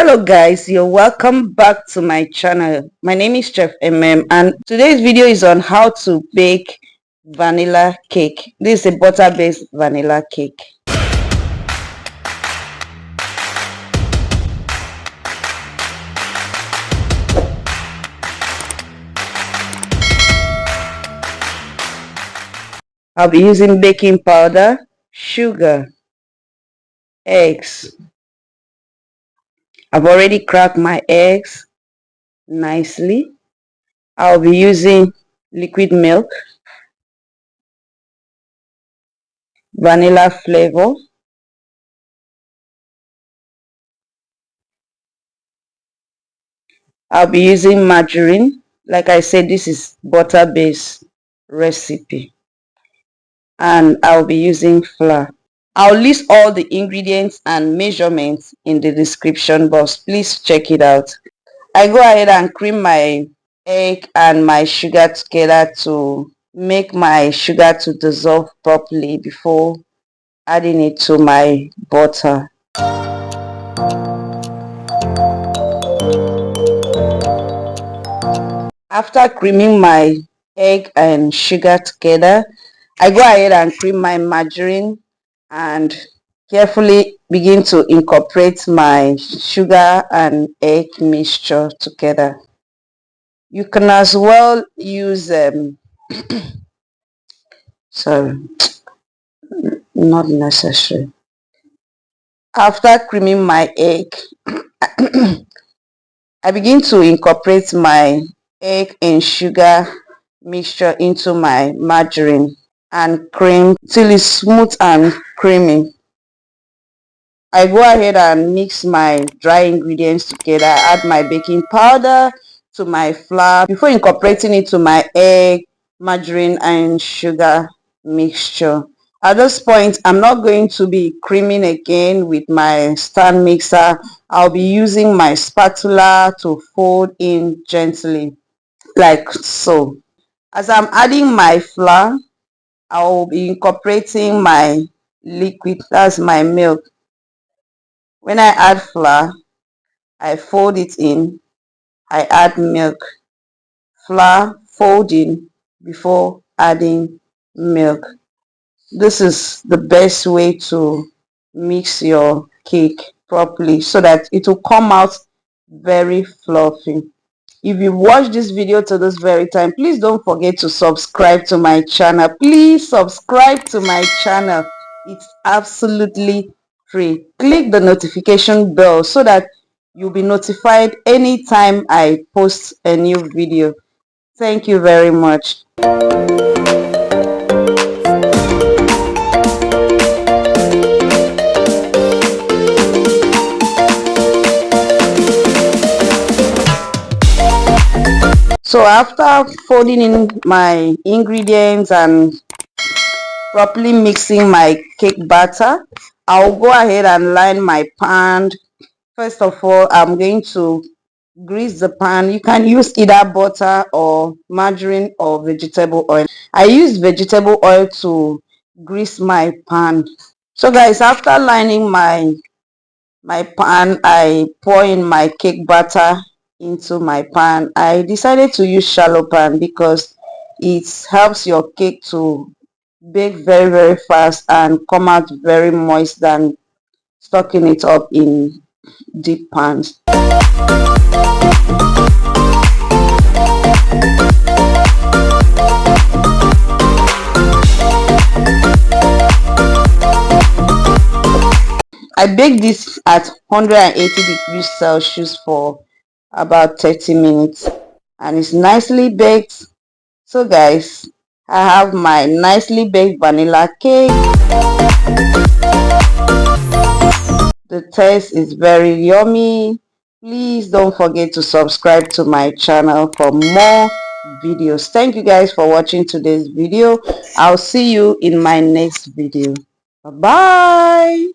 Hello guys, you're welcome back to my channel. My name is Chefemm and today's video is on how to bake vanilla cake. This is a butter-based vanilla cake. I'll be using baking powder, sugar, eggs. I've already cracked my eggs nicely. I'll be using liquid milk, vanilla flavor, I'll be using margarine. Like I said, this is butter-based recipe. And I'll be using flour. I'll list all the ingredients and measurements in the description box. Please check it out. I go ahead and cream my egg and my sugar together to make my sugar to dissolve properly before adding it to my butter. After creaming my egg and sugar together, I go ahead and cream my margarine and carefully begin to incorporate my sugar and egg mixture together. You can as well use sorry, not necessary. After creaming my egg, I begin to incorporate my egg and sugar mixture into my margarine and cream till it's smooth and creamy. I go ahead and mix my dry ingredients together, add my baking powder to my flour before incorporating it to my egg, margarine and sugar mixture. At this point, I'm not going to be creaming again with my stand mixer. I'll be using my spatula to fold in gently, like so. As I'm adding my flour, I'll be incorporating my liquid, that's my milk. When I add flour, I fold it in, I add milk, flour, fold in before adding milk. This is the best way to mix your cake properly so that it will come out very fluffy. If you watch this video to this very time, please don't forget to subscribe to my channel. Please subscribe to my channel. It's absolutely free. Click the notification bell so that you'll be notified anytime I post a new video. Thank you very much. So after folding in my ingredients and properly mixing my cake batter, I'll go ahead and line my pan. First of all, I'm going to grease the pan. You can use either butter or margarine or vegetable oil. I use vegetable oil to grease my pan. So guys, after lining my pan, I pour in my cake batter into my pan. I decided to use shallow pan because it helps your cake to bake very fast and come out very moist than stocking it up in deep pans. I baked this at 180 degrees Celsius for about 30 minutes and it's nicely baked. So guys, I have my nicely baked vanilla cake. The taste is very yummy. Please don't forget to subscribe to my channel for more videos. Thank you guys for watching today's video. I'll see you in my next video. Bye bye.